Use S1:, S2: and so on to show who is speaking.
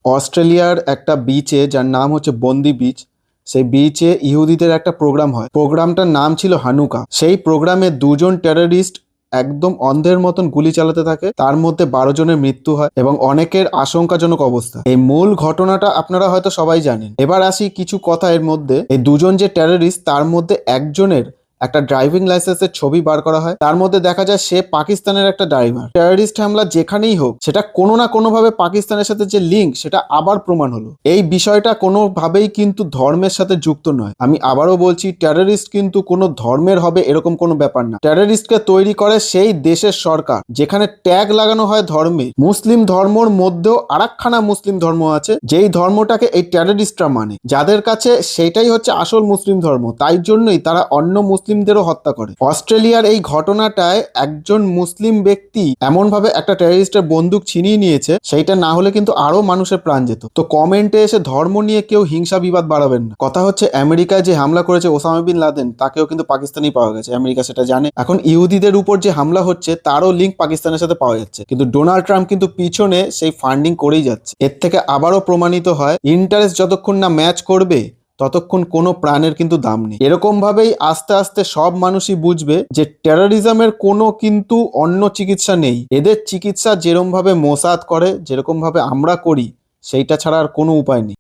S1: অস্ট্রেলিয়ার একটা বিচে, যার নাম হচ্ছে বন্দি বিচ, সেই বিচে ইহুদিদের একটা প্রোগ্রাম হয়। প্রোগ্রামটার নাম ছিল হানুকা। সেই প্রোগ্রামে দুজন টেররিস্ট একদম অন্ধের মতন গুলি চালাতে থাকে, তার মধ্যে 12 জনের মৃত্যু হয় এবং অনেকের আশঙ্কাজনক অবস্থা। এই মূল ঘটনাটা আপনারা হয়তো সবাই জানেন। এবার আসি কিছু কথা এর মধ্যে। এই দুজন যে টেররিস্ট, তার মধ্যে একজনের একটা ড্রাইভিং লাইসেন্সের ছবি বার করা হয়, তার মধ্যে দেখা যায় সে পাকিস্তানের একটা ড্রাইভার। টেররিস্ট হামলা যেখানেই হোক, সেটা কোনো না কোনোভাবে পাকিস্তানের সাথে যে লিঙ্ক, সেটা আবার প্রমাণ হলো। এই বিষয়টা কোনোভাবেই কিন্তু ধর্মের সাথে যুক্ত নয়। আমি আবারও বলছি, টেররিস্ট কিন্তু কোনো ধর্মের হবে এরকম কোনো ব্যাপার না। টেররিস্টকে তৈরি করে সেই দেশের সরকার, যেখানে ট্যাগ লাগানো হয় ধর্মে। মুসলিম ধর্মর মধ্যেও আরেকখানা মুসলিম ধর্ম আছে, যেই ধর্মটাকে এই টেররিস্টরা মানে, যাদের কাছে সেটাই হচ্ছে আসল মুসলিম ধর্ম। তাই জন্যই তারা অন্য মুসলিমদেরও হত্যা করে। অস্ট্রেলিয়ার এই ঘটনাটায় একজন মুসলিম ব্যক্তি এমনভাবে একটা টেররিস্টের বন্দুক ছিনিয়ে নিয়েছে, সেইটা না হলে কিন্তু আরো মানুষের প্রাণ যেত। তো কমেন্টে এসে ধর্ম নিয়ে কেউ হিংসা বিবাদ বাড়াবেন না। কথা হচ্ছে, আমেরিকায় যে হামলা করেছে ওসামা বিন লাদেন, তাকেও কিন্তু পাকিস্তানি পাওয়া গেছে। আমেরিকা সেটা জানে। এখন ইহুদিদের উপর যে হামলা হচ্ছে, তারও লিঙ্ক পাকিস্তানের সাথে পাওয়া যাচ্ছে। কিন্তু ডোনাল্ড ট্রাম্প কিন্তু পিছনে সেই ফান্ডিং করেই যাচ্ছে। এর থেকে আবারও প্রমাণিত হয়, ইন্টারেস্ট যতক্ষণ না ম্যাচ করবে, ততক্ষণ কোনো প্রাণের কিন্তু দাম নেই। এরকম ভাবেই আস্তে আস্তে সব মানুষই বুঝবে যে টেররিজমের কোনো কিন্তু অন্য চিকিৎসা নেই। এদের চিকিৎসা যেরকম ভাবে মোসাদ করে, যেরকম ভাবে আমরা করি, সেইটা ছাড়া আর কোনো উপায় নেই।